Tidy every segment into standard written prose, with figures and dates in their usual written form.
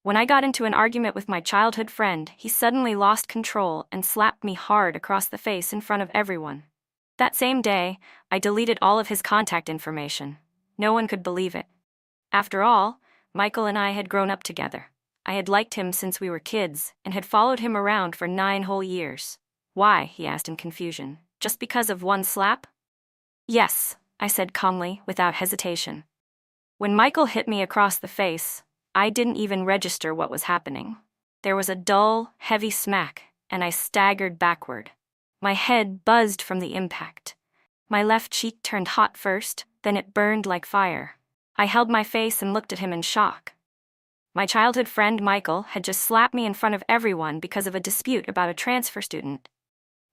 When I got into an argument with my childhood friend, he suddenly lost control and slapped me hard across the face in front of everyone. That same day, I deleted all of his contact information. No one could believe it. After all, Michael and I had grown up together. I had liked him since we were kids and had followed him around for 9 whole years. Why? He asked in confusion. Just because of one slap? Yes, I said calmly, without hesitation. When Michael hit me across the face, I didn't even register what was happening. There was a dull, heavy smack, and I staggered backward. My head buzzed from the impact. My left cheek turned hot first, then it burned like fire. I held my face and looked at him in shock. My childhood friend Michael had just slapped me in front of everyone because of a dispute about a transfer student.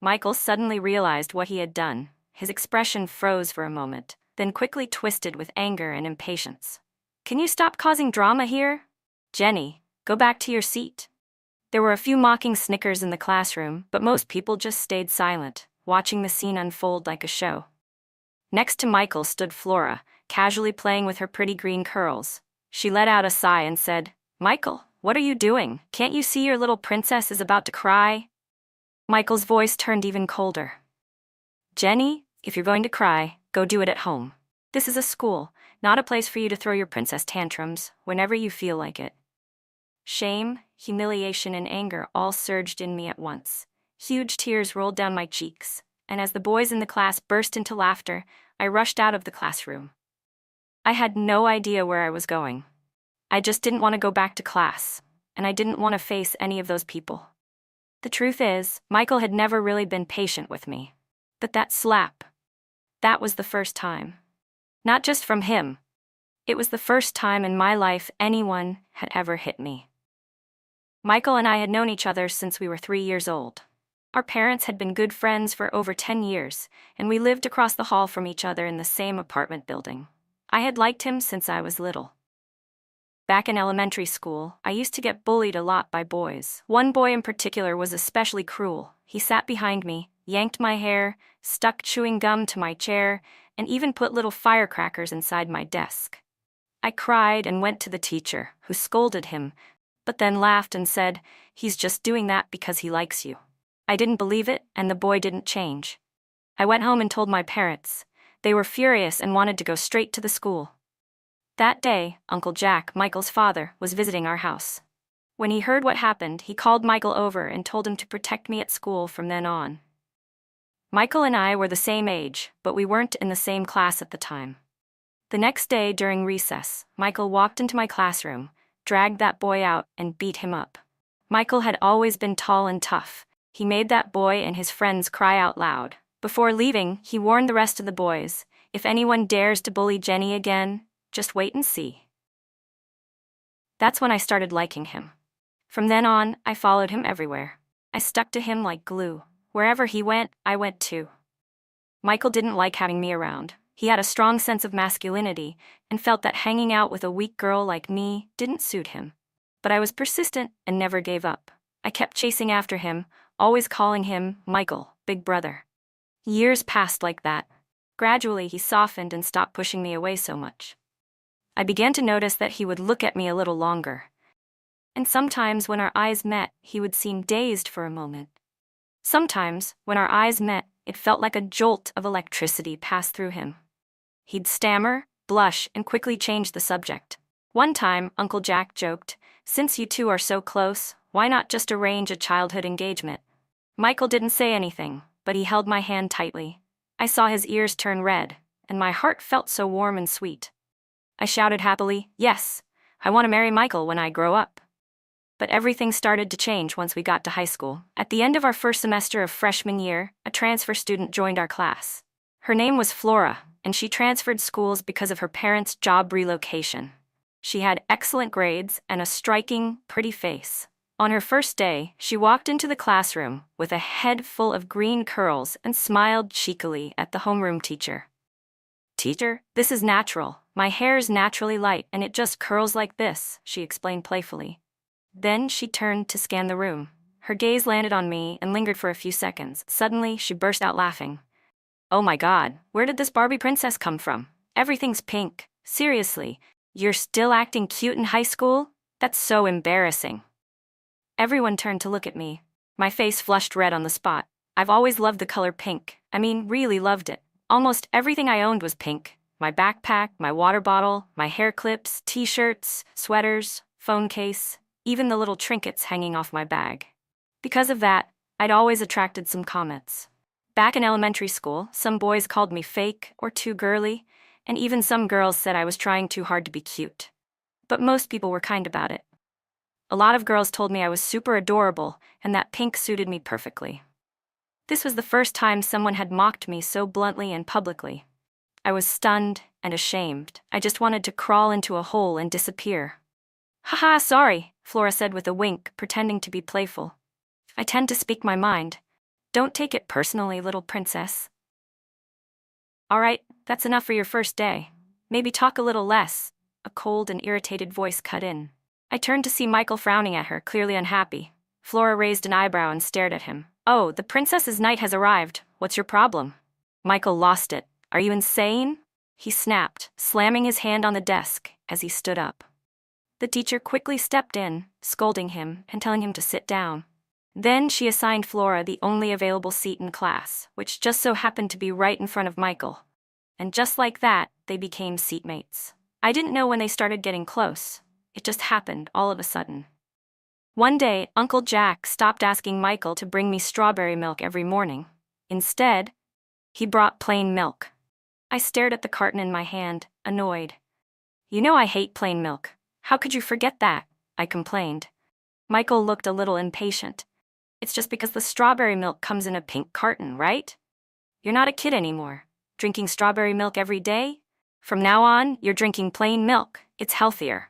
Michael suddenly realized what he had done. His expression froze for a moment, then quickly twisted with anger and impatience. Can you stop causing drama here? Jenny, go back to your seat. There were a few mocking snickers in the classroom, but most people just stayed silent, watching the scene unfold like a show. Next to Michael stood Flora, casually playing with her pretty green curls. She let out a sigh and said, Michael, what are you doing? Can't you see your little princess is about to cry? Michael's voice turned even colder. Jenny, if you're going to cry, go do it at home. This is a school, not a place for you to throw your princess tantrums whenever you feel like it. Shame, humiliation, and anger all surged in me at once. Huge tears rolled down my cheeks, and as the boys in the class burst into laughter, I rushed out of the classroom. I had no idea where I was going. I just didn't want to go back to class, and I didn't want to face any of those people. The truth is, Michael had never really been patient with me. But that slap, that was the first time. Not just from him. It was the first time in my life anyone had ever hit me. Michael and I had known each other since we were 3 years old. Our parents had been good friends for over 10 years, and we lived across the hall from each other in the same apartment building. I had liked him since I was little. Back in elementary school, I used to get bullied a lot by boys. One boy in particular was especially cruel. He sat behind me, yanked my hair, stuck chewing gum to my chair, and even put little firecrackers inside my desk. I cried and went to the teacher, who scolded him, but then laughed and said, "He's just doing that because he likes you." I didn't believe it, and the boy didn't change. I went home and told my parents. They were furious and wanted to go straight to the school. That day, Uncle Jack, Michael's father, was visiting our house. When he heard what happened, he called Michael over and told him to protect me at school from then on. Michael and I were the same age, but we weren't in the same class at the time. The next day during recess, Michael walked into my classroom, dragged that boy out, and beat him up. Michael had always been tall and tough. He made that boy and his friends cry out loud. Before leaving, he warned the rest of the boys, "If anyone dares to bully Jenny again, just wait and see." That's when I started liking him. From then on, I followed him everywhere. I stuck to him like glue. Wherever he went, I went too. Michael didn't like having me around. He had a strong sense of masculinity and felt that hanging out with a weak girl like me didn't suit him. But I was persistent and never gave up. I kept chasing after him, always calling him Michael, big brother. Years passed like that. Gradually, he softened and stopped pushing me away so much. I began to notice that he would look at me a little longer. And sometimes when our eyes met, he would seem dazed for a moment. Sometimes, when our eyes met, it felt like a jolt of electricity passed through him. He'd stammer, blush, and quickly change the subject. One time, Uncle Jack joked, "Since you two are so close, why not just arrange a childhood engagement?" Michael didn't say anything, but he held my hand tightly. I saw his ears turn red, and my heart felt so warm and sweet. I shouted happily, "Yes, I want to marry Michael when I grow up." But everything started to change once we got to high school. At the end of our first semester of freshman year, a transfer student joined our class. Her name was Flora, and she transferred schools because of her parents' job relocation. She had excellent grades and a striking, pretty face. On her first day, she walked into the classroom with a head full of green curls and smiled cheekily at the homeroom teacher. "Teacher, this is natural. My hair's naturally light and it just curls like this," she explained playfully. Then she turned to scan the room. Her gaze landed on me and lingered for a few seconds. Suddenly, she burst out laughing. "Oh my God, where did this Barbie princess come from? Everything's pink. Seriously, you're still acting cute in high school?" That's so embarrassing. Everyone turned to look at me. My face flushed red on the spot. I've always loved the color pink. I mean, really loved it. Almost everything I owned was pink. My backpack, my water bottle, my hair clips, t-shirts, sweaters, phone case, even the little trinkets hanging off my bag. Because of that, I'd always attracted some comments. Back in elementary school, some boys called me fake or too girly, and even some girls said I was trying too hard to be cute. But most people were kind about it. A lot of girls told me I was super adorable and that pink suited me perfectly. This was the first time someone had mocked me so bluntly and publicly. I was stunned and ashamed. I just wanted to crawl into a hole and disappear. Haha, sorry, Flora said with a wink, pretending to be playful. I tend to speak my mind. Don't take it personally, little princess. All right, that's enough for your first day. Maybe talk a little less. A cold and irritated voice cut in. I turned to see Michael frowning at her, clearly unhappy. Flora raised an eyebrow and stared at him. Oh, the princess's knight has arrived. What's your problem? Michael lost it. Are you insane? He snapped, slamming his hand on the desk as he stood up. The teacher quickly stepped in, scolding him and telling him to sit down. Then she assigned Flora the only available seat in class, which just so happened to be right in front of Michael. And just like that, they became seatmates. I didn't know when they started getting close. It just happened all of a sudden. One day, Uncle Jack stopped asking Michael to bring me strawberry milk every morning. Instead, he brought plain milk. I stared at the carton in my hand, annoyed. You know I hate plain milk. How could you forget that? I complained. Michael looked a little impatient. It's just because the strawberry milk comes in a pink carton, right? You're not a kid anymore. Drinking strawberry milk every day? From now on, you're drinking plain milk. It's healthier.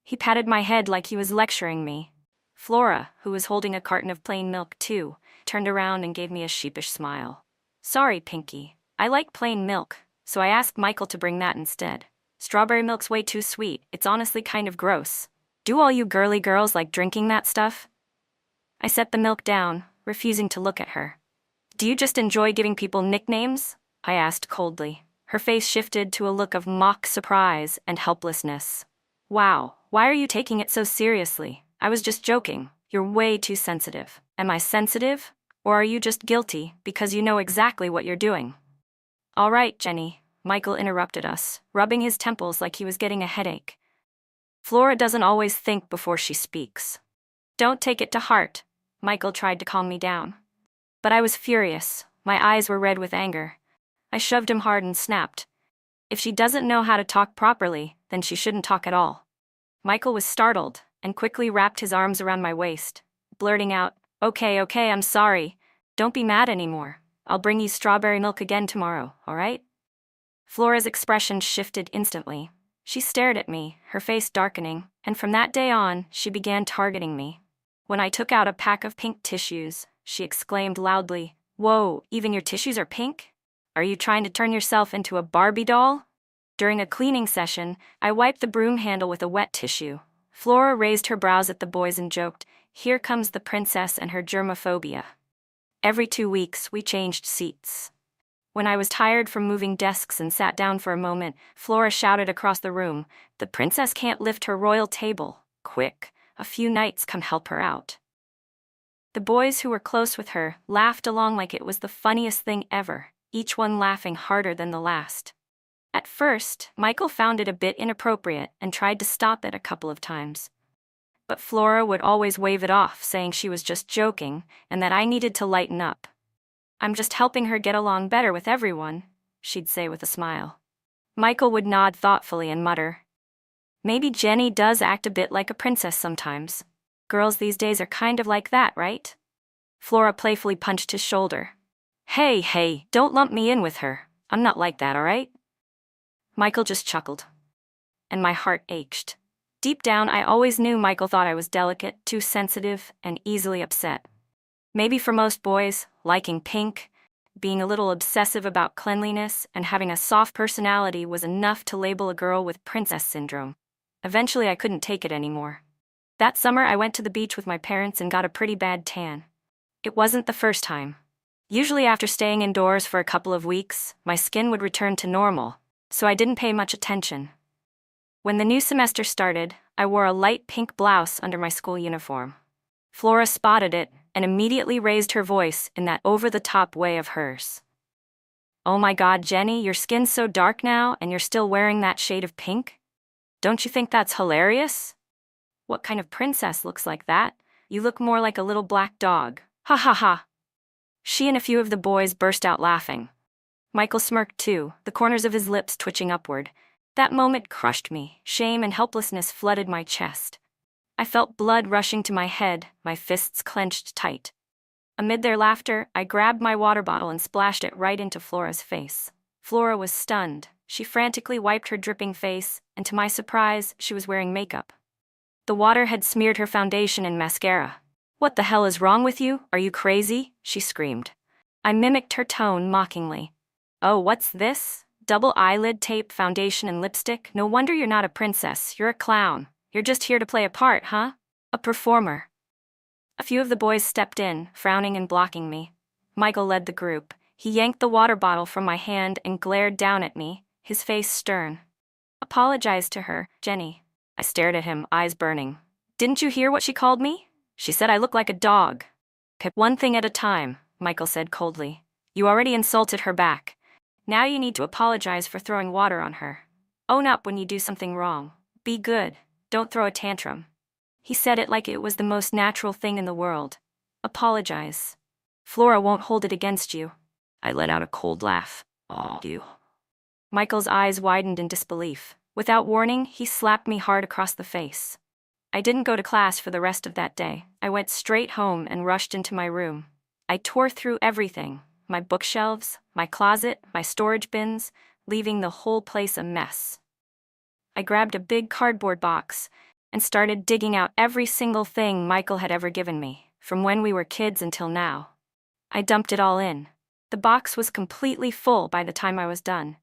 He patted my head like he was lecturing me. Flora, who was holding a carton of plain milk too, turned around and gave me a sheepish smile. Sorry, Pinky. I like plain milk, so I asked Michael to bring that instead. Strawberry milk's way too sweet. It's honestly kind of gross. Do all you girly girls like drinking that stuff? I set the milk down, refusing to look at her. Do you just enjoy giving people nicknames? I asked coldly. Her face shifted to a look of mock surprise and helplessness. Wow, why are you taking it so seriously? I was just joking. You're way too sensitive. Am I sensitive? Or are you just guilty because you know exactly what you're doing? All right, Jenny, Michael interrupted us, rubbing his temples like he was getting a headache. Flora doesn't always think before she speaks. Don't take it to heart. Michael tried to calm me down. But I was furious. My eyes were red with anger. I shoved him hard and snapped. If she doesn't know how to talk properly, then she shouldn't talk at all. Michael was startled and quickly wrapped his arms around my waist, blurting out, Okay, I'm sorry. Don't be mad anymore. I'll bring you strawberry milk again tomorrow, all right? Flora's expression shifted instantly. She stared at me, her face darkening, and from that day on, she began targeting me. When I took out a pack of pink tissues, she exclaimed loudly, Whoa, even your tissues are pink? Are you trying to turn yourself into a Barbie doll? During a cleaning session, I wiped the broom handle with a wet tissue. Flora raised her brows at the boys and joked, Here comes the princess and her germophobia. Every 2 weeks, we changed seats. When I was tired from moving desks and sat down for a moment, Flora shouted across the room, The princess can't lift her royal table. Quick, a few knights come help her out. The boys who were close with her laughed along like it was the funniest thing ever, each one laughing harder than the last. At first, Michael found it a bit inappropriate and tried to stop it a couple of times. But Flora would always wave it off, saying she was just joking and that I needed to lighten up. I'm just helping her get along better with everyone, she'd say with a smile. Michael would nod thoughtfully and mutter, Maybe Jenny does act a bit like a princess sometimes. Girls these days are kind of like that, right? Flora playfully punched his shoulder. Hey, don't lump me in with her. I'm not like that, all right? Michael just chuckled. And my heart ached. Deep down, I always knew Michael thought I was delicate, too sensitive, and easily upset. Maybe for most boys, liking pink, being a little obsessive about cleanliness, and having a soft personality was enough to label a girl with princess syndrome. Eventually, I couldn't take it anymore. That summer, I went to the beach with my parents and got a pretty bad tan. It wasn't the first time. Usually after staying indoors for a couple of weeks, my skin would return to normal, so I didn't pay much attention. When the new semester started, I wore a light pink blouse under my school uniform. Flora spotted it and immediately raised her voice in that over-the-top way of hers. "Oh my God, Jenny, your skin's so dark now and you're still wearing that shade of pink? Don't you think that's hilarious? What kind of princess looks like that? You look more like a little black dog. Ha ha ha." She and a few of the boys burst out laughing. Michael smirked too, the corners of his lips twitching upward. That moment crushed me. Shame and helplessness flooded my chest. I felt blood rushing to my head, my fists clenched tight. Amid their laughter, I grabbed my water bottle and splashed it right into Flora's face. Flora was stunned. She frantically wiped her dripping face, and to my surprise, she was wearing makeup. The water had smeared her foundation and mascara. "What the hell is wrong with you? Are you crazy?" she screamed. I mimicked her tone mockingly. "Oh, what's this? Double eyelid tape, foundation, and lipstick? No wonder you're not a princess, you're a clown. You're just here to play a part, huh? A performer." A few of the boys stepped in, frowning and blocking me. Michael led the group. He yanked the water bottle from my hand and glared down at me, his face stern. "Apologize to her, Jenny." I stared at him, eyes burning. "Didn't you hear what she called me? She said I look like a dog." "One thing at a time," Michael said coldly. "You already insulted her back. Now you need to apologize for throwing water on her. Own up when you do something wrong. Be good. Don't throw a tantrum." He said it like it was the most natural thing in the world. "Apologize. Flora won't hold it against you." I let out a cold laugh. "Oh, you." Michael's eyes widened in disbelief. Without warning, he slapped me hard across the face. I didn't go to class for the rest of that day. I went straight home and rushed into my room. I tore through everything, my bookshelves, my closet, my storage bins, leaving the whole place a mess. I grabbed a big cardboard box and started digging out every single thing Michael had ever given me, from when we were kids until now. I dumped it all in. The box was completely full by the time I was done.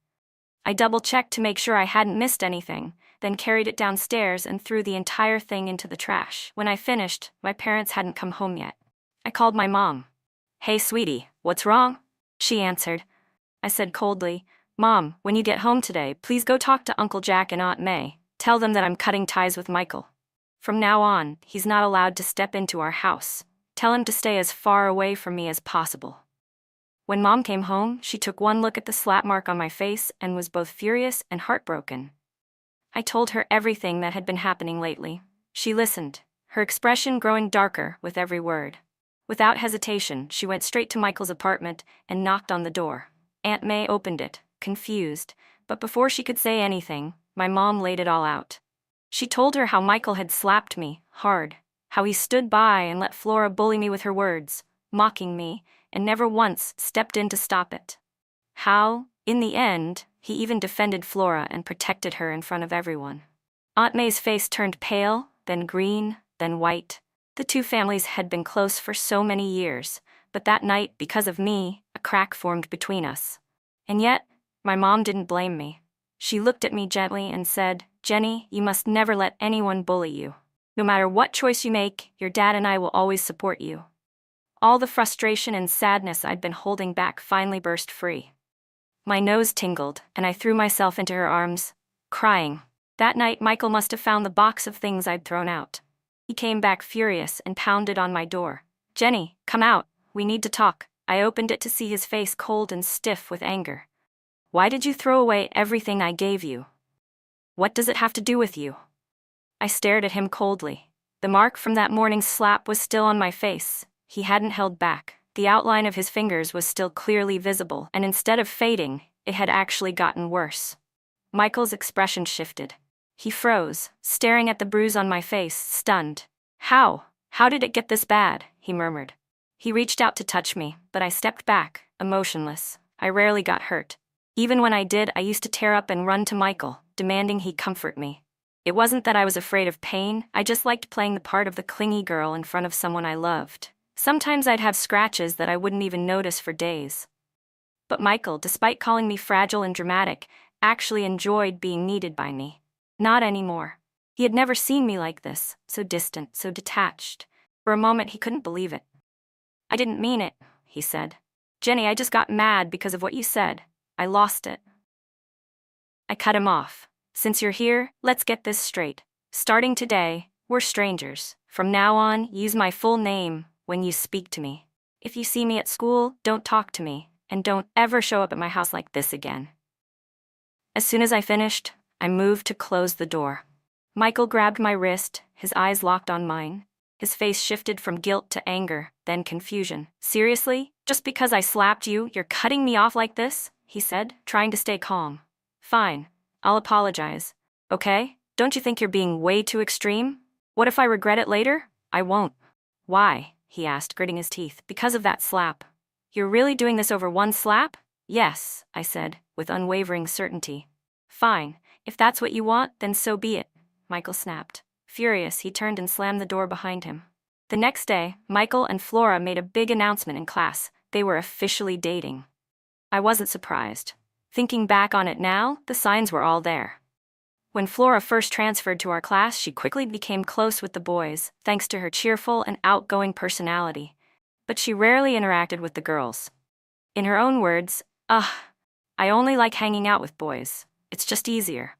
I double-checked to make sure I hadn't missed anything, then carried it downstairs and threw the entire thing into the trash. When I finished, my parents hadn't come home yet. I called my mom. "Hey, sweetie, what's wrong?" She answered. I said coldly, "Mom, when you get home today, please go talk to Uncle Jack and Aunt May. Tell them that I'm cutting ties with Michael. From now on, he's not allowed to step into our house. Tell him to stay as far away from me as possible." When Mom came home, she took one look at the slap mark on my face and was both furious and heartbroken. I told her everything that had been happening lately. She listened, her expression growing darker with every word. Without hesitation, she went straight to Michael's apartment and knocked on the door. Aunt May opened it, confused, but before she could say anything, my mom laid it all out. She told her how Michael had slapped me, hard, how he stood by and let Flora bully me with her words, mocking me, and never once stepped in to stop it. How, in the end, he even defended Flora and protected her in front of everyone. Aunt May's face turned pale, then green, then white. The two families had been close for so many years, but that night, because of me, a crack formed between us. And yet, my mom didn't blame me. She looked at me gently and said, "Jenny, you must never let anyone bully you. No matter what choice you make, your dad and I will always support you." All the frustration and sadness I'd been holding back finally burst free. My nose tingled, and I threw myself into her arms, crying. That night, Michael must have found the box of things I'd thrown out. He came back furious and pounded on my door. "Jenny, come out. We need to talk." I opened it to see his face cold and stiff with anger. "Why did you throw away everything I gave you? What does it have to do with you?" I stared at him coldly. The mark from that morning's slap was still on my face. He hadn't held back. The outline of his fingers was still clearly visible, and instead of fading, it had actually gotten worse. Michael's expression shifted. He froze, staring at the bruise on my face, stunned. How did it get this bad?" he murmured. He reached out to touch me, but I stepped back, emotionless. I rarely got hurt. Even when I did, I used to tear up and run to Michael, demanding he comfort me. It wasn't that I was afraid of pain, I just liked playing the part of the clingy girl in front of someone I loved. Sometimes I'd have scratches that I wouldn't even notice for days. But Michael, despite calling me fragile and dramatic, actually enjoyed being needed by me. Not anymore. He had never seen me like this, so distant, so detached. For a moment he couldn't believe it. "I didn't mean it," he said. "Jenny, I just got mad because of what you said. I lost it." I cut him off. Since you're here, let's get this straight. Starting today, we're strangers. From now on, use my full name when you speak to me. If you see me at school, don't talk to me, and don't ever show up at my house like this again." As soon as I finished, I moved to close the door. Michael grabbed my wrist, his eyes locked on mine. His face shifted from guilt to anger, then confusion. "Seriously? Just because I slapped you, you're cutting me off like this?" he said, trying to stay calm. "Fine, I'll apologize. Okay? Don't you think you're being way too extreme? What if I regret it later? I won't." "Why?" he asked, gritting his teeth. "Because of that slap." "You're really doing this over one slap?" "Yes," I said, with unwavering certainty. "Fine, if that's what you want, then so be it," Michael snapped. Furious, he turned and slammed the door behind him. The next day, Michael and Flora made a big announcement in class. They were officially dating. I wasn't surprised. Thinking back on it now, the signs were all there. When Flora first transferred to our class, she quickly became close with the boys, thanks to her cheerful and outgoing personality. But she rarely interacted with the girls. In her own words, I only like hanging out with boys. It's just easier.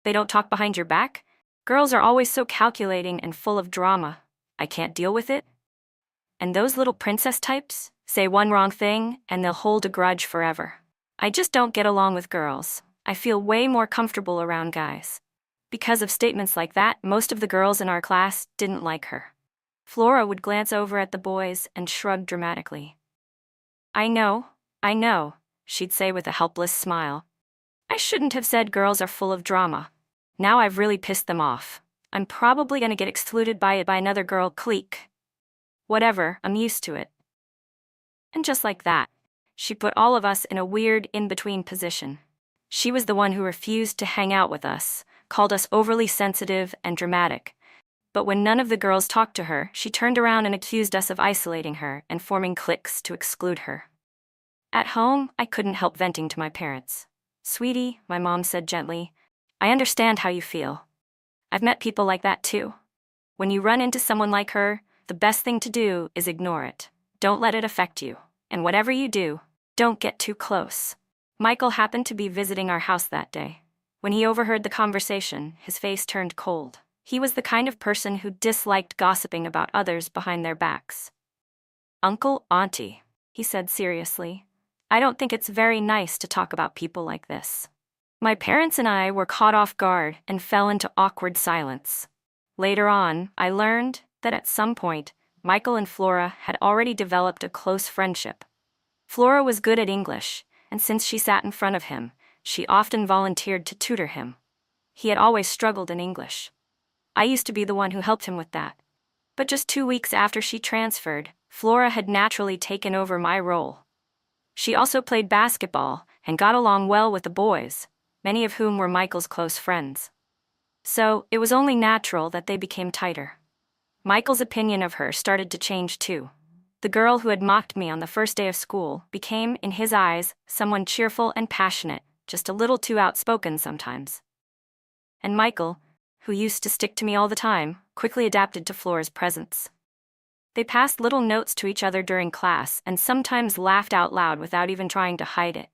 They don't talk behind your back? Girls are always so calculating and full of drama. I can't deal with it. And those little princess types say one wrong thing and they'll hold a grudge forever. I just don't get along with girls. I feel way more comfortable around guys. Because of statements like that, most of the girls in our class didn't like her. Flora would glance over at the boys and shrug dramatically. I know, she'd say with a helpless smile. "I shouldn't have said girls are full of drama. Now I've really pissed them off. I'm probably gonna get excluded by another girl clique. Whatever, I'm used to it." And just like that, she put all of us in a weird in-between position. She was the one who refused to hang out with us, called us overly sensitive and dramatic. But when none of the girls talked to her, she turned around and accused us of isolating her and forming cliques to exclude her. At home, I couldn't help venting to my parents. "Sweetie," my mom said gently, "I understand how you feel. I've met people like that too. When you run into someone like her, the best thing to do is ignore it. Don't let it affect you. And whatever you do, don't get too close." Michael happened to be visiting our house that day. When he overheard the conversation, his face turned cold. He was the kind of person who disliked gossiping about others behind their backs. "Uncle, Auntie," he said seriously, "I don't think it's very nice to talk about people like this." My parents and I were caught off guard and fell into awkward silence. Later on, I learned that at some point, Michael and Flora had already developed a close friendship. Flora was good at English, and since she sat in front of him, she often volunteered to tutor him. He had always struggled in English. I used to be the one who helped him with that. But just 2 weeks after she transferred, Flora had naturally taken over my role. She also played basketball and got along well with the boys, many of whom were Michael's close friends. So, it was only natural that they became tighter. Michael's opinion of her started to change too. The girl who had mocked me on the first day of school became, in his eyes, someone cheerful and passionate, just a little too outspoken sometimes. And Michael, who used to stick to me all the time, quickly adapted to Flora's presence. They passed little notes to each other during class and sometimes laughed out loud without even trying to hide it.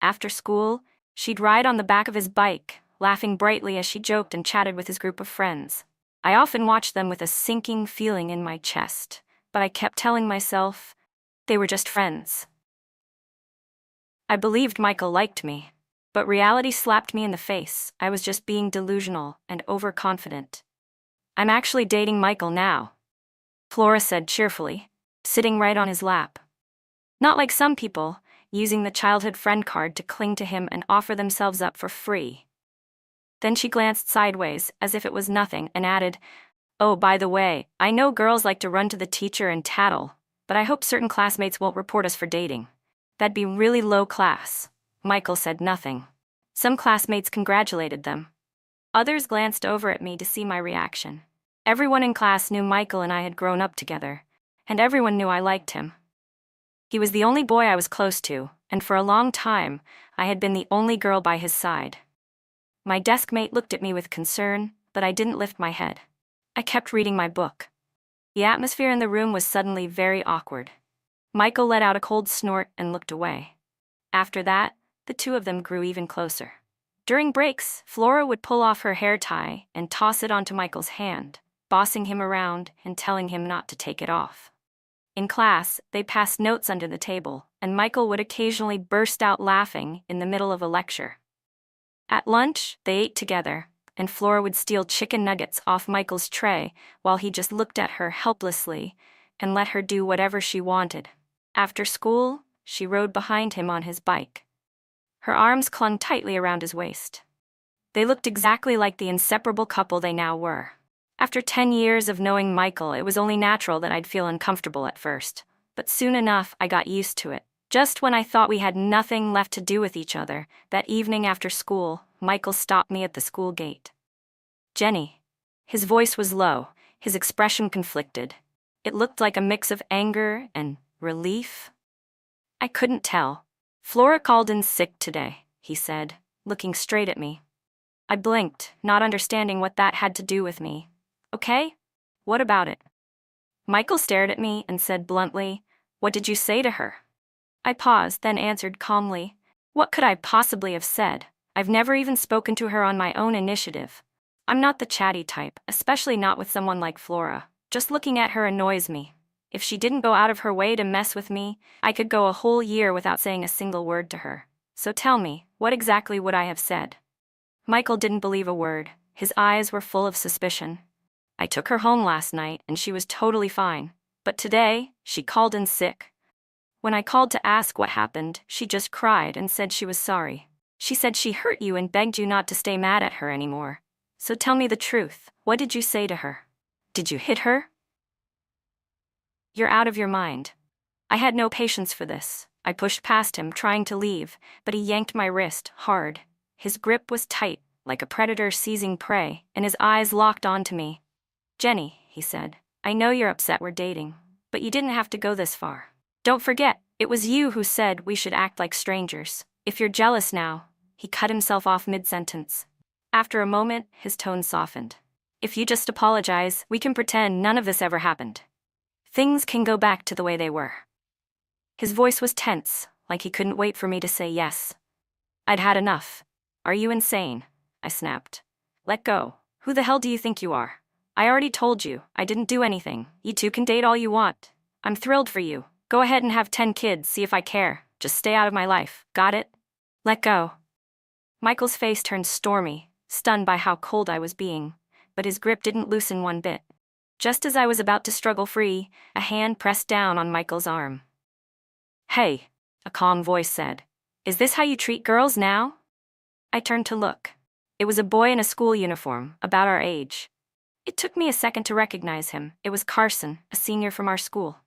After school, she'd ride on the back of his bike, laughing brightly as she joked and chatted with his group of friends. I often watched them with a sinking feeling in my chest, but I kept telling myself, they were just friends. I believed Michael liked me, but reality slapped me in the face. I was just being delusional and overconfident. "I'm actually dating Michael now," Flora said cheerfully, sitting right on his lap. "Not like some people, using the childhood friend card to cling to him and offer themselves up for free." Then she glanced sideways, as if it was nothing, and added, "Oh, by the way, I know girls like to run to the teacher and tattle, but I hope certain classmates won't report us for dating. That'd be really low class." Michael said nothing. Some classmates congratulated them. Others glanced over at me to see my reaction. Everyone in class knew Michael and I had grown up together, and everyone knew I liked him. He was the only boy I was close to, and for a long time, I had been the only girl by his side. My desk mate looked at me with concern, but I didn't lift my head. I kept reading my book. The atmosphere in the room was suddenly very awkward. Michael let out a cold snort and looked away. After that, the two of them grew even closer. During breaks, Flora would pull off her hair tie and toss it onto Michael's hand, bossing him around and telling him not to take it off. In class, they passed notes under the table, and Michael would occasionally burst out laughing in the middle of a lecture. At lunch, they ate together, and Flora would steal chicken nuggets off Michael's tray while he just looked at her helplessly and let her do whatever she wanted. After school, she rode behind him on his bike. Her arms clung tightly around his waist. They looked exactly like the inseparable couple they now were. After 10 years of knowing Michael, it was only natural that I'd feel uncomfortable at first, but soon enough I got used to it. Just when I thought we had nothing left to do with each other, that evening after school, Michael stopped me at the school gate. "Jenny." His voice was low, his expression conflicted. It looked like a mix of anger and relief. I couldn't tell. "Flora called in sick today," he said, looking straight at me. I blinked, not understanding what that had to do with me. "Okay? What about it?" Michael stared at me and said bluntly, "What did you say to her?" I paused, then answered calmly, "What could I possibly have said? I've never even spoken to her on my own initiative. I'm not the chatty type, especially not with someone like Flora. Just looking at her annoys me. If she didn't go out of her way to mess with me, I could go a whole year without saying a single word to her. So tell me, what exactly would I have said?" Michael didn't believe a word. His eyes were full of suspicion. "I took her home last night and she was totally fine. But today, she called in sick. When I called to ask what happened, she just cried and said she was sorry. She said she hurt you and begged you not to stay mad at her anymore. So tell me the truth, what did you say to her? Did you hit her?" "You're out of your mind." I had no patience for this. I pushed past him, trying to leave, but he yanked my wrist hard. His grip was tight, like a predator seizing prey, and his eyes locked onto me. "Jenny," he said, "I know you're upset we're dating, but you didn't have to go this far. Don't forget, it was you who said we should act like strangers. If you're jealous now..." He cut himself off mid-sentence. After a moment, his tone softened. "If you just apologize, we can pretend none of this ever happened. Things can go back to the way they were." His voice was tense, like he couldn't wait for me to say yes. I'd had enough. "Are you insane?" I snapped. "Let go. Who the hell do you think you are? I already told you, I didn't do anything. You two can date all you want. I'm thrilled for you. Go ahead and have 10 kids, see if I care. Just stay out of my life, got it? Let go." Michael's face turned stormy, stunned by how cold I was being, but his grip didn't loosen one bit. Just as I was about to struggle free, a hand pressed down on Michael's arm. "Hey," a calm voice said. "Is this how you treat girls now?" I turned to look. It was a boy in a school uniform, about our age. It took me a second to recognize him. It was Carson, a senior from our school.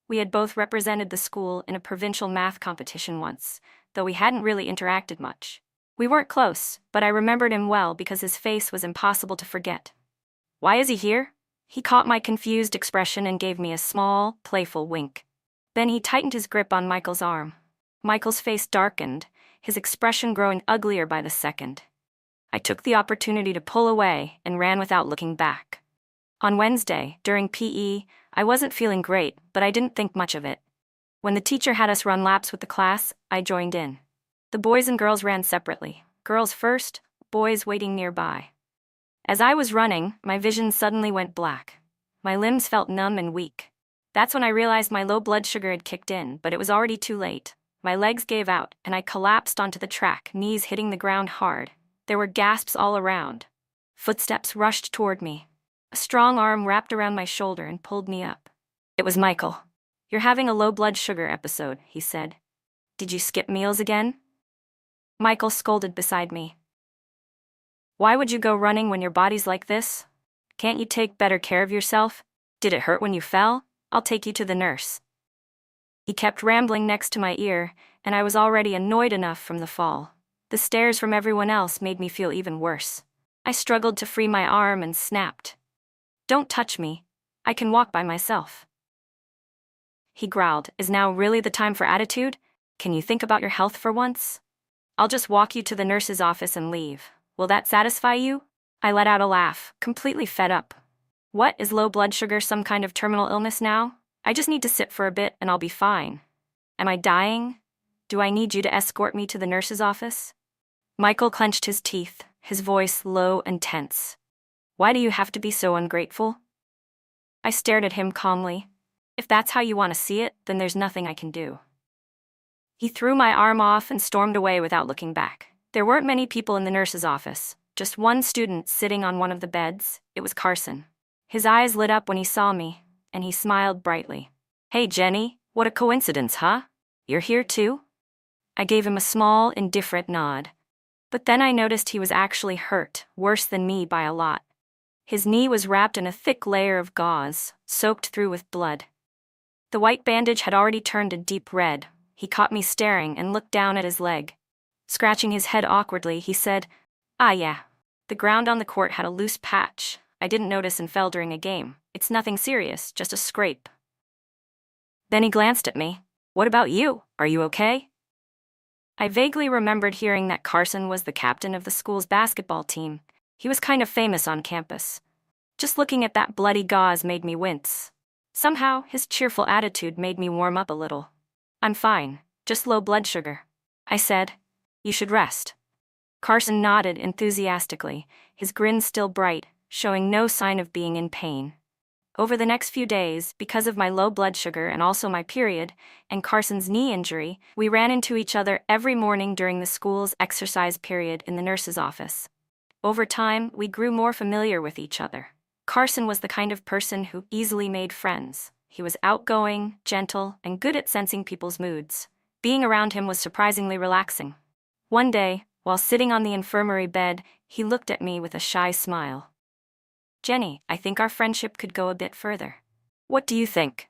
We had both represented the school in a provincial math competition once, though we hadn't really interacted much. We weren't close, but I remembered him well because his face was impossible to forget. "Why is he here?" He caught my confused expression and gave me a small, playful wink. Then he tightened his grip on Michael's arm. Michael's face darkened, his expression growing uglier by the second. I took the opportunity to pull away and ran without looking back. On Wednesday, during PE, I wasn't feeling great, but I didn't think much of it. When the teacher had us run laps with the class, I joined in. The boys and girls ran separately, girls first, boys waiting nearby. As I was running, my vision suddenly went black. My limbs felt numb and weak. That's when I realized my low blood sugar had kicked in, but it was already too late. My legs gave out, and I collapsed onto the track, knees hitting the ground hard. There were gasps all around. Footsteps rushed toward me. A strong arm wrapped around my shoulder and pulled me up. It was Michael. "You're having a low blood sugar episode," he said. "Did you skip meals again?" Michael scolded beside me. "Why would you go running when your body's like this? Can't you take better care of yourself? Did it hurt when you fell? I'll take you to the nurse." He kept rambling next to my ear, and I was already annoyed enough from the fall. The stares from everyone else made me feel even worse. I struggled to free my arm and snapped. "Don't touch me. I can walk by myself." He growled, "Is now really the time for attitude? Can you think about your health for once? I'll just walk you to the nurse's office and leave. Will that satisfy you?" I let out a laugh, completely fed up. What, is low blood sugar some kind of terminal illness now? I just need to sit for a bit and I'll be fine. Am I dying? Do I need you to escort me to the nurse's office? Michael clenched his teeth, his voice low and tense. Why do you have to be so ungrateful? I stared at him calmly. If that's how you want to see it, then there's nothing I can do. He threw my arm off and stormed away without looking back. There weren't many people in the nurse's office, just one student sitting on one of the beds. It was Carson. His eyes lit up when he saw me, and he smiled brightly. Hey Jenny, what a coincidence, huh? You're here too? I gave him a small, indifferent nod. But then I noticed he was actually hurt, worse than me by a lot. His knee was wrapped in a thick layer of gauze, soaked through with blood. The white bandage had already turned a deep red. He caught me staring and looked down at his leg. Scratching his head awkwardly, he said, Ah yeah. The ground on the court had a loose patch. I didn't notice and fell during a game. It's nothing serious, just a scrape. Then he glanced at me. What about you? Are you okay? I vaguely remembered hearing that Carson was the captain of the school's basketball team. He was kind of famous on campus. Just looking at that bloody gauze made me wince. Somehow, his cheerful attitude made me warm up a little. I'm fine, just low blood sugar. I said, You should rest. Carson nodded enthusiastically, his grin still bright, showing no sign of being in pain. Over the next few days, because of my low blood sugar and also my period, and Carson's knee injury, we ran into each other every morning during the school's exercise period in the nurse's office. Over time, we grew more familiar with each other. Carson was the kind of person who easily made friends. He was outgoing, gentle, and good at sensing people's moods. Being around him was surprisingly relaxing. One day, while sitting on the infirmary bed, he looked at me with a shy smile. Jenny, I think our friendship could go a bit further. What do you think?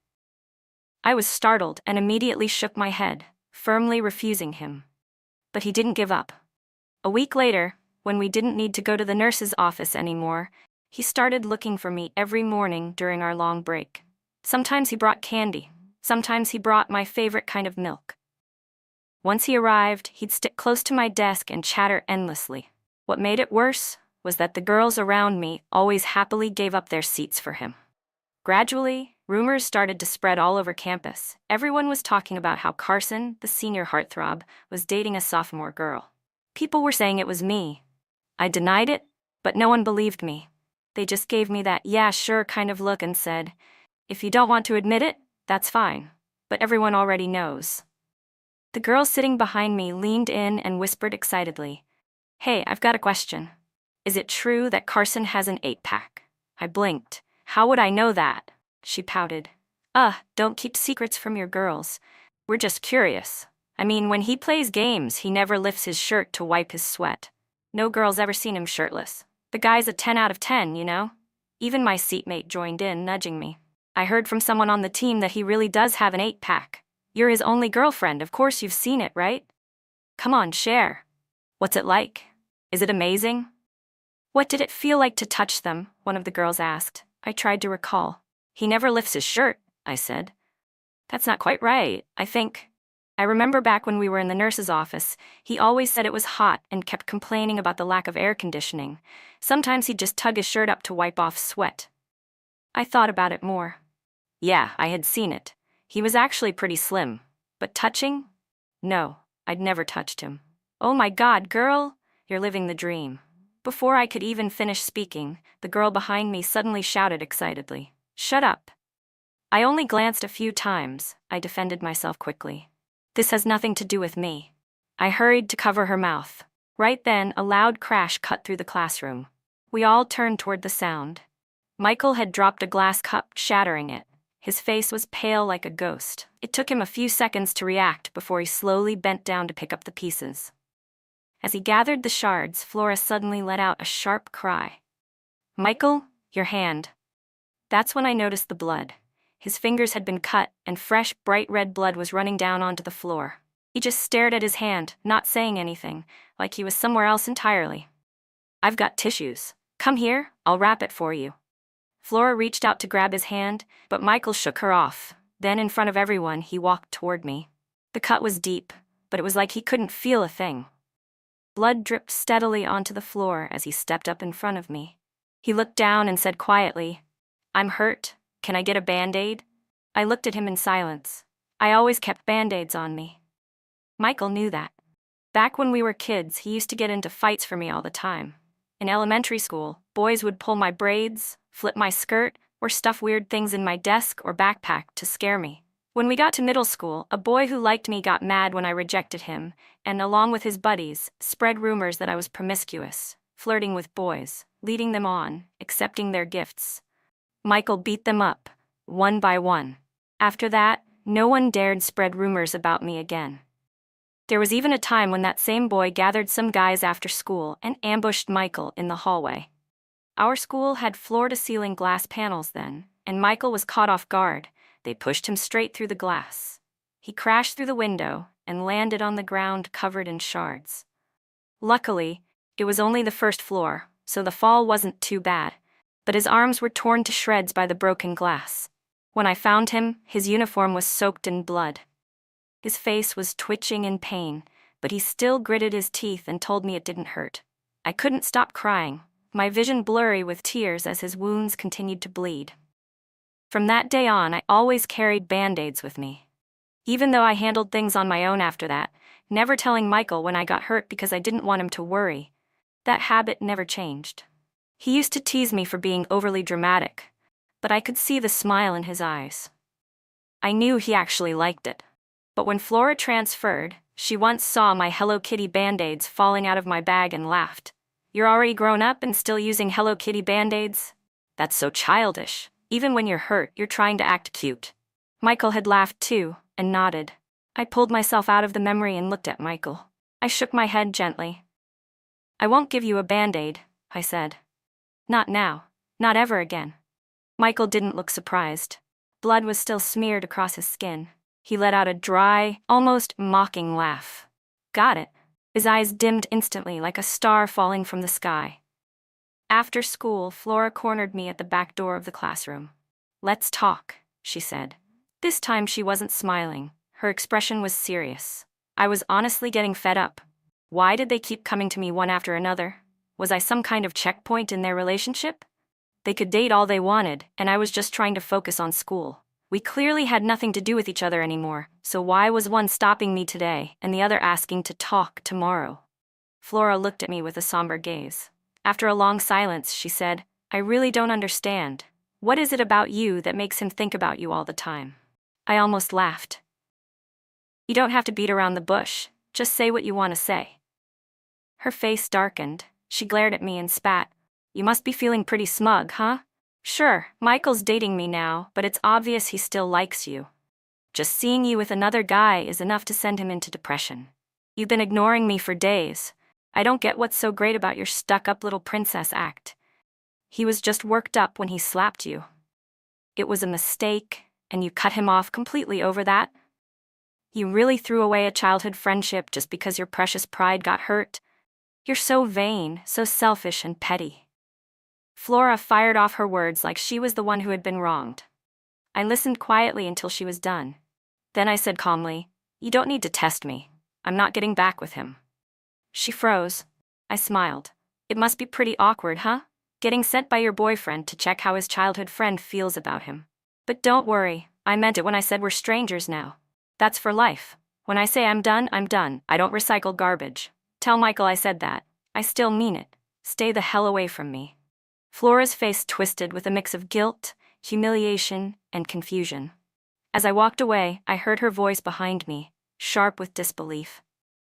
I was startled and immediately shook my head, firmly refusing him. But he didn't give up. A week later, when we didn't need to go to the nurse's office anymore, he started looking for me every morning during our long break. Sometimes he brought candy, sometimes he brought my favorite kind of milk. Once he arrived, he'd stick close to my desk and chatter endlessly. What made it worse was that the girls around me always happily gave up their seats for him. Gradually, rumors started to spread all over campus. Everyone was talking about how Carson, the senior heartthrob, was dating a sophomore girl. People were saying it was me. I denied it, but no one believed me. They just gave me that yeah, sure kind of look and said, if you don't want to admit it, that's fine, but everyone already knows. The girl sitting behind me leaned in and whispered excitedly, Hey, I've got a question. Is it true that Carson has an 8-pack? I blinked. How would I know that? She pouted. Don't keep secrets from your girls. We're just curious. I mean, when he plays games, he never lifts his shirt to wipe his sweat. No girl's ever seen him shirtless. The guy's a 10 out of 10, you know? Even my seatmate joined in, nudging me. I heard from someone on the team that he really does have an 8-pack. You're his only girlfriend, of course you've seen it, right? Come on, share. What's it like? Is it amazing? What did it feel like to touch them? One of the girls asked. I tried to recall. He never lifts his shirt, I said. That's not quite right, I think. I remember back when we were in the nurse's office, he always said it was hot and kept complaining about the lack of air conditioning. Sometimes he'd just tug his shirt up to wipe off sweat. I thought about it more. Yeah, I had seen it. He was actually pretty slim. But touching? No, I'd never touched him. Oh my God, girl, you're living the dream. Before I could even finish speaking, the girl behind me suddenly shouted excitedly, Shut up. I only glanced a few times. I defended myself quickly. This has nothing to do with me. I hurried to cover her mouth. Right then, a loud crash cut through the classroom. We all turned toward the sound. Michael had dropped a glass cup, shattering it. His face was pale like a ghost. It took him a few seconds to react before he slowly bent down to pick up the pieces. As he gathered the shards, Flora suddenly let out a sharp cry. Michael, your hand. That's when I noticed the blood. His fingers had been cut, and fresh, bright red blood was running down onto the floor. He just stared at his hand, not saying anything, like he was somewhere else entirely. I've got tissues. Come here, I'll wrap it for you. Flora reached out to grab his hand, but Michael shook her off. Then, in front of everyone, he walked toward me. The cut was deep, but it was like he couldn't feel a thing. Blood dripped steadily onto the floor as he stepped up in front of me. He looked down and said quietly, I'm hurt. Can I get a Band-Aid? I looked at him in silence. I always kept Band-Aids on me. Michael knew that. Back when we were kids, he used to get into fights for me all the time. In elementary school, boys would pull my braids, flip my skirt, or stuff weird things in my desk or backpack to scare me. When we got to middle school, a boy who liked me got mad when I rejected him, and along with his buddies, spread rumors that I was promiscuous, flirting with boys, leading them on, accepting their gifts. Michael beat them up, one by one. After that, no one dared spread rumors about me again. There was even a time when that same boy gathered some guys after school and ambushed Michael in the hallway. Our school had floor-to-ceiling glass panels then, and Michael was caught off guard. They pushed him straight through the glass. He crashed through the window and landed on the ground covered in shards. Luckily, it was only the first floor, so the fall wasn't too bad, but his arms were torn to shreds by the broken glass. When I found him, his uniform was soaked in blood. His face was twitching in pain, but he still gritted his teeth and told me it didn't hurt. I couldn't stop crying, my vision blurry with tears as his wounds continued to bleed. From that day on, I always carried Band-Aids with me. Even though I handled things on my own after that, never telling Michael when I got hurt because I didn't want him to worry, that habit never changed. He used to tease me for being overly dramatic, but I could see the smile in his eyes. I knew he actually liked it. But when Flora transferred, she once saw my Hello Kitty Band-Aids falling out of my bag and laughed. "You're already grown up and still using Hello Kitty Band-Aids? That's so childish. Even when you're hurt, you're trying to act cute." Michael had laughed too, and nodded. I pulled myself out of the memory and looked at Michael. I shook my head gently. "I won't give you a Band-Aid," I said. "Not now. Not ever again." Michael didn't look surprised. Blood was still smeared across his skin. He let out a dry, almost mocking laugh. "Got it." His eyes dimmed instantly like a star falling from the sky. After school, Flora cornered me at the back door of the classroom. "Let's talk," she said. This time she wasn't smiling. Her expression was serious. I was honestly getting fed up. Why did they keep coming to me one after another? Was I some kind of checkpoint in their relationship? They could date all they wanted, and I was just trying to focus on school. We clearly had nothing to do with each other anymore, so why was one stopping me today and the other asking to talk tomorrow? Flora looked at me with a somber gaze. After a long silence, she said, "I really don't understand. What is it about you that makes him think about you all the time?" I almost laughed. "You don't have to beat around the bush, just say what you want to say." Her face darkened. She glared at me and spat. "You must be feeling pretty smug, huh? Sure, Michael's dating me now, but it's obvious he still likes you. Just seeing you with another guy is enough to send him into depression. You've been ignoring me for days. I don't get what's so great about your stuck-up little princess act. He was just worked up when he slapped you. It was a mistake, and you cut him off completely over that? You really threw away a childhood friendship just because your precious pride got hurt? You're so vain, so selfish and petty." Flora fired off her words like she was the one who had been wronged. I listened quietly until she was done. Then I said calmly, "You don't need to test me. I'm not getting back with him." She froze. I smiled. "It must be pretty awkward, huh? Getting sent by your boyfriend to check how his childhood friend feels about him. But don't worry, I meant it when I said we're strangers now. That's for life. When I say I'm done, I'm done. I don't recycle garbage. Tell Michael I said that. I still mean it. Stay the hell away from me." Flora's face twisted with a mix of guilt, humiliation, and confusion. As I walked away, I heard her voice behind me, sharp with disbelief.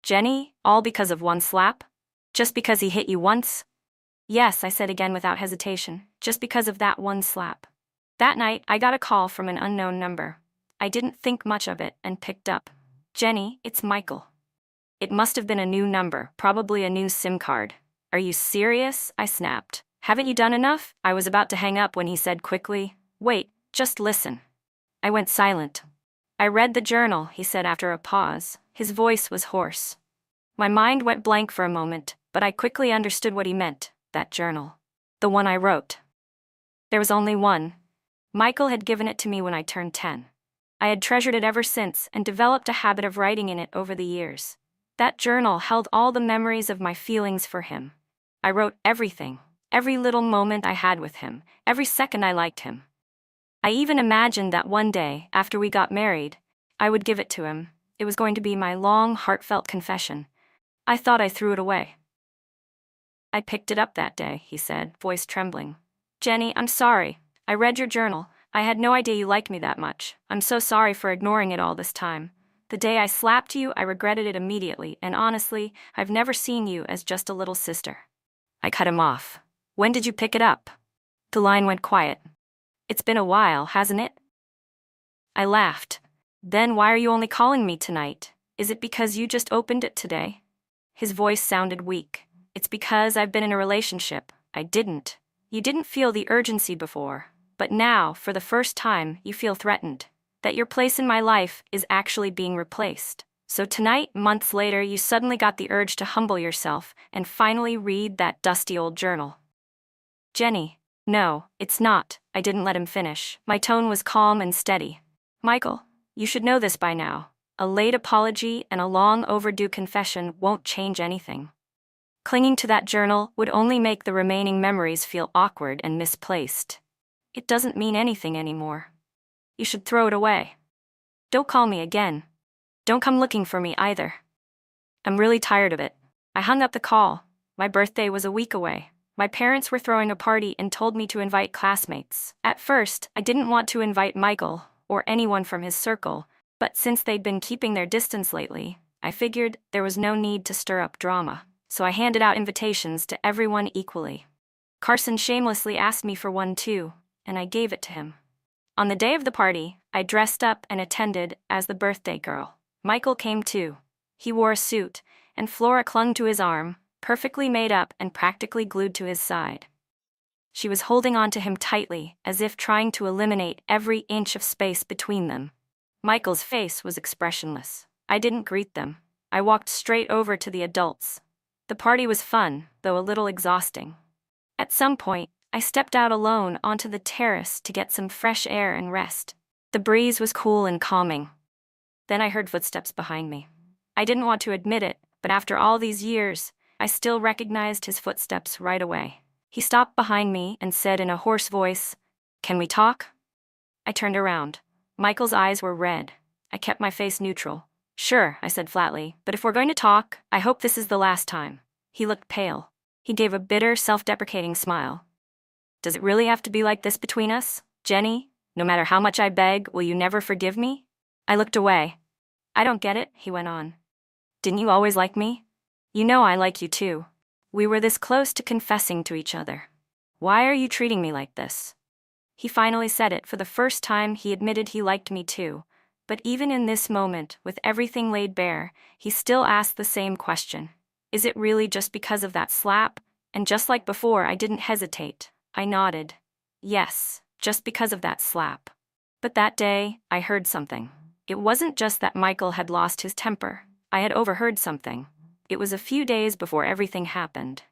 "Jenny, all because of one slap? Just because he hit you once?" "Yes," I said again without hesitation, "just because of that one slap." That night, I got a call from an unknown number. I didn't think much of it and picked up. "Jenny, it's Michael." It must have been a new number, probably a new SIM card. "Are you serious?" I snapped. "Haven't you done enough?" I was about to hang up when he said quickly, "Wait, just listen." I went silent. "I read the journal," he said after a pause. His voice was hoarse. My mind went blank for a moment, but I quickly understood what he meant, that journal. The one I wrote. There was only one. Michael had given it to me when I turned 10. I had treasured it ever since and developed a habit of writing in it over the years. That journal held all the memories of my feelings for him. I wrote everything. Every little moment I had with him, every second I liked him. I even imagined that one day, after we got married, I would give it to him. It was going to be my long, heartfelt confession. I thought I threw it away. I picked it up that day, he said, voice trembling. Jenny, I'm sorry. I read your journal. I had no idea you liked me that much. I'm so sorry for ignoring it all this time. The day I slapped you, I regretted it immediately, and honestly, I've never seen you as just a little sister. I cut him off. When did you pick it up? The line went quiet. It's been a while, hasn't it? I laughed. Then why are you only calling me tonight? Is it because you just opened it today? His voice sounded weak. It's because I've been in a relationship. I didn't. You didn't feel the urgency before, but now, for the first time, you feel threatened. That your place in my life is actually being replaced. So tonight, months later, you suddenly got the urge to humble yourself and finally read that dusty old journal. Jenny, no, it's not. I didn't let him finish. My tone was calm and steady. Michael, you should know this by now. A late apology and a long overdue confession won't change anything. Clinging to that journal would only make the remaining memories feel awkward and misplaced. It doesn't mean anything anymore. You should throw it away. Don't call me again. Don't come looking for me either. I'm really tired of it. I hung up the call. My birthday was a week away. My parents were throwing a party and told me to invite classmates. At first, I didn't want to invite Michael or anyone from his circle, but since they'd been keeping their distance lately, I figured there was no need to stir up drama. So I handed out invitations to everyone equally. Carson shamelessly asked me for one too, and I gave it to him. On the day of the party, I dressed up and attended as the birthday girl. Michael came too. He wore a suit, and Flora clung to his arm, perfectly made up and practically glued to his side. She was holding on to him tightly, as if trying to eliminate every inch of space between them. Michael's face was expressionless. I didn't greet them. I walked straight over to the adults. The party was fun, though a little exhausting. At some point, I stepped out alone onto the terrace to get some fresh air and rest. The breeze was cool and calming. Then I heard footsteps behind me. I didn't want to admit it, but after all these years, I still recognized his footsteps right away. He stopped behind me and said in a hoarse voice, "Can we talk?" I turned around. Michael's eyes were red. I kept my face neutral. "Sure," I said flatly, "but if we're going to talk, I hope this is the last time." He looked pale. He gave a bitter, self-deprecating smile. "Does it really have to be like this between us, Jenny? No matter how much I beg, will you never forgive me?" I looked away. "I don't get it," he went on. "Didn't you always like me? You know I like you too. We were this close to confessing to each other. Why are you treating me like this?" He finally said it. For the first time, he admitted he liked me too. But even in this moment, with everything laid bare, he still asked the same question. Is it really just because of that slap? And just like before, I didn't hesitate. I nodded. Yes, just because of that slap. But that day, I heard something. It wasn't just that Michael had lost his temper. I had overheard something. It was a few days before everything happened.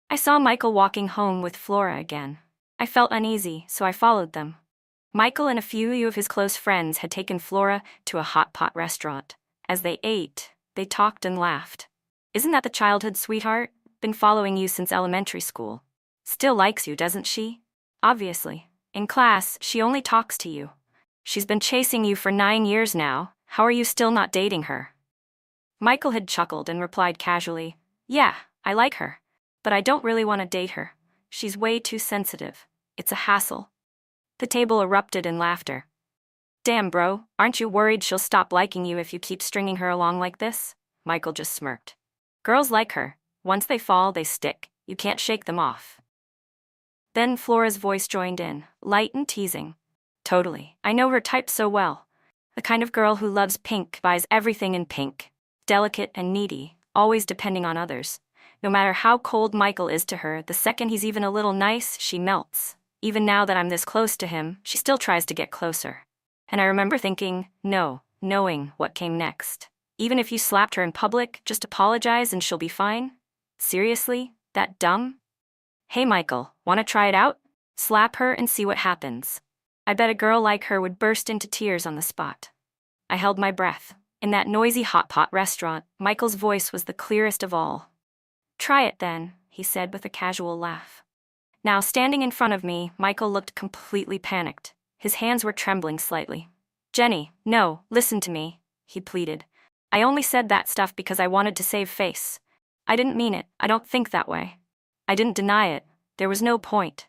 I saw Michael walking home with Flora again. I felt uneasy, so I followed them. Michael and a few of his close friends had taken Flora to a hot pot restaurant. As they ate, they talked and laughed. "Isn't that the childhood sweetheart? Been following you since elementary school. Still likes you, doesn't she? Obviously. In class, she only talks to you. She's been chasing you for 9 years now. How are you still not dating her?" Michael had chuckled and replied casually, "Yeah, I like her. But I don't really want to date her. She's way too sensitive. It's a hassle." The table erupted in laughter. "Damn, bro, aren't you worried she'll stop liking you if you keep stringing her along like this?" Michael just smirked. "Girls like her. Once they fall, they stick. You can't shake them off." Then Flora's voice joined in, light and teasing. "Totally. I know her type so well. The kind of girl who loves pink, buys everything in pink. Delicate and needy, always depending on others. No matter how cold Michael is to her, the second he's even a little nice, she melts. Even now that I'm this close to him, she still tries to get closer." And I remember thinking, no, knowing what came next. Even if you slapped her in public, just apologize and she'll be fine? Seriously? That dumb? "Hey Michael, wanna try it out? Slap her and see what happens." I bet a girl like her would burst into tears on the spot. I held my breath. In that noisy hot pot restaurant, Michael's voice was the clearest of all. "Try it then," he said with a casual laugh. Now, standing in front of me, Michael looked completely panicked. His hands were trembling slightly. "Jenny, no, listen to me," he pleaded. "I only said that stuff because I wanted to save face. I didn't mean it, I don't think that way. I didn't deny it, there was no point.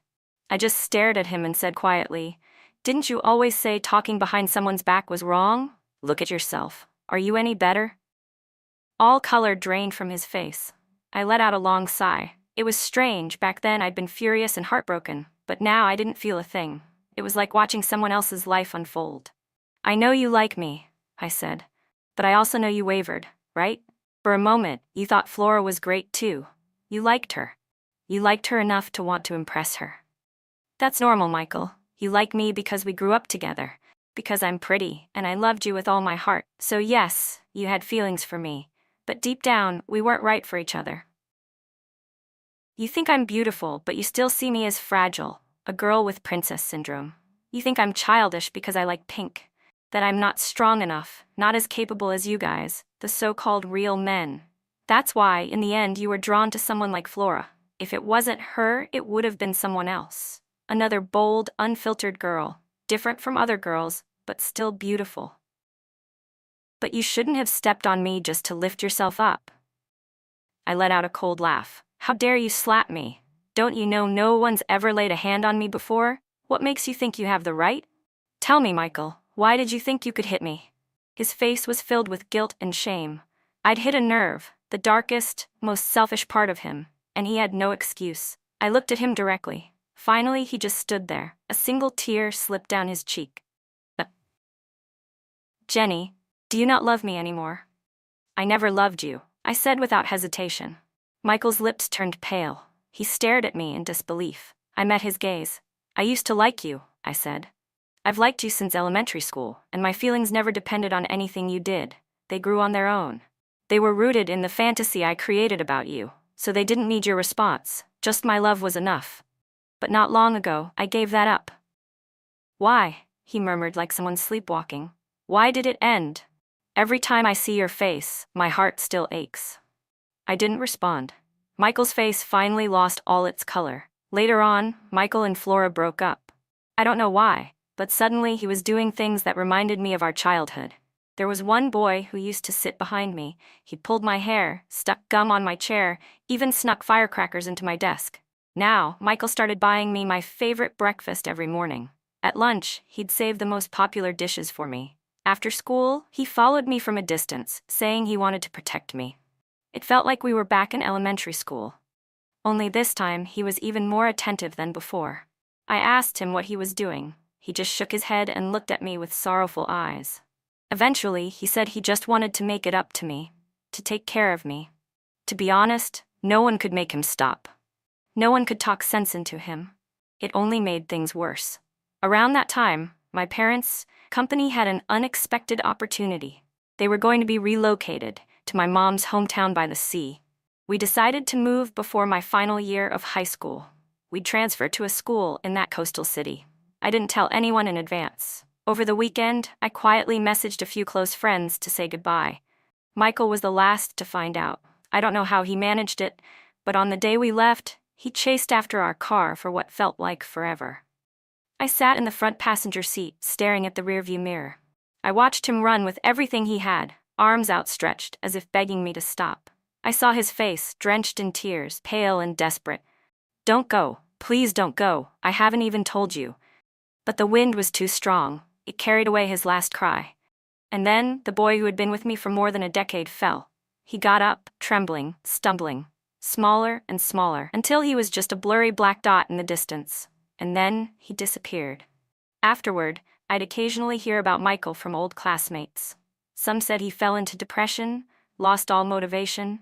I just stared at him and said quietly, "Didn't you always say talking behind someone's back was wrong? Look at yourself. Are you any better?" All color drained from his face. I let out a long sigh. It was strange, back then I'd been furious and heartbroken, but now I didn't feel a thing. It was like watching someone else's life unfold. "I know you like me," I said. "But I also know you wavered, right? For a moment, you thought Flora was great too. You liked her. You liked her enough to want to impress her. That's normal, Michael. You like me because we grew up together, because I'm pretty, and I loved you with all my heart. So yes, you had feelings for me, but deep down, we weren't right for each other. You think I'm beautiful, but you still see me as fragile, a girl with princess syndrome. You think I'm childish because I like pink, that I'm not strong enough, not as capable as you guys, the so-called real men. That's why, in the end, you were drawn to someone like Flora. If it wasn't her, it would have been someone else. Another bold, unfiltered girl, different from other girls, but still beautiful. But you shouldn't have stepped on me just to lift yourself up." I let out a cold laugh. "How dare you slap me? Don't you know no one's ever laid a hand on me before? What makes you think you have the right? Tell me, Michael, why did you think you could hit me?" His face was filled with guilt and shame. I'd hit a nerve, the darkest, most selfish part of him, and he had no excuse. I looked at him directly. Finally, he just stood there. A single tear slipped down his cheek. "Jenny, do you not love me anymore?" "I never loved you," I said without hesitation. Michael's lips turned pale. He stared at me in disbelief. I met his gaze. "I used to like you," I said. "I've liked you since elementary school, and my feelings never depended on anything you did. They grew on their own. They were rooted in the fantasy I created about you, so they didn't need your response. Just my love was enough. But not long ago, I gave that up." "Why?" he murmured like someone sleepwalking. "Why did it end? Every time I see your face, my heart still aches." I didn't respond. Michael's face finally lost all its color. Later on, Michael and Flora broke up. I don't know why, but suddenly he was doing things that reminded me of our childhood. There was one boy who used to sit behind me. He pulled my hair, stuck gum on my chair, even snuck firecrackers into my desk. Now, Michael started buying me my favorite breakfast every morning. At lunch, he'd save the most popular dishes for me. After school, he followed me from a distance, saying he wanted to protect me. It felt like we were back in elementary school. Only this time, he was even more attentive than before. I asked him what he was doing. He just shook his head and looked at me with sorrowful eyes. Eventually, he said he just wanted to make it up to me, to take care of me. To be honest, no one could make him stop. No one could talk sense into him. It only made things worse. Around that time, my parents' company had an unexpected opportunity. They were going to be relocated to my mom's hometown by the sea. We decided to move before my final year of high school. We'd transfer to a school in that coastal city. I didn't tell anyone in advance. Over the weekend, I quietly messaged a few close friends to say goodbye. Michael was the last to find out. I don't know how he managed it, but on the day we left, he chased after our car for what felt like forever. I sat in the front passenger seat, staring at the rearview mirror. I watched him run with everything he had, arms outstretched as if begging me to stop. I saw his face, drenched in tears, pale and desperate. "Don't go. Please don't go. I haven't even told you." But the wind was too strong. It carried away his last cry. And then, the boy who had been with me for more than a decade fell. He got up, trembling, stumbling, smaller and smaller, until he was just a blurry black dot in the distance. And then, he disappeared. Afterward, I'd occasionally hear about Michael from old classmates. Some said he fell into depression, lost all motivation.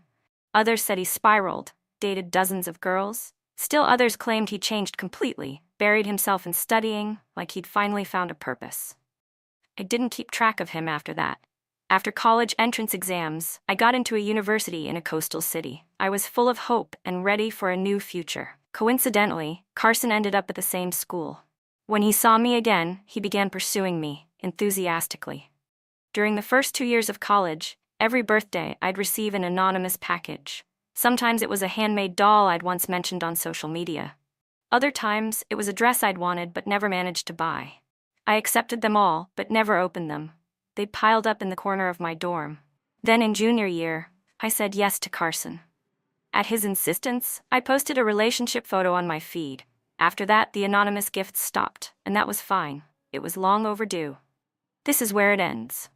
Others said he spiraled, dated dozens of girls. Still others claimed he changed completely, buried himself in studying, like he'd finally found a purpose. I didn't keep track of him after that. After college entrance exams, I got into a university in a coastal city. I was full of hope and ready for a new future. Coincidentally, Carson ended up at the same school. When he saw me again, he began pursuing me, enthusiastically. During the first 2 years of college, every birthday I'd receive an anonymous package. Sometimes it was a handmade doll I'd once mentioned on social media. Other times, it was a dress I'd wanted but never managed to buy. I accepted them all, but never opened them. They piled up in the corner of my dorm. Then in junior year, I said yes to Carson. At his insistence, I posted a relationship photo on my feed. After that, the anonymous gifts stopped, and that was fine. It was long overdue. This is where it ends.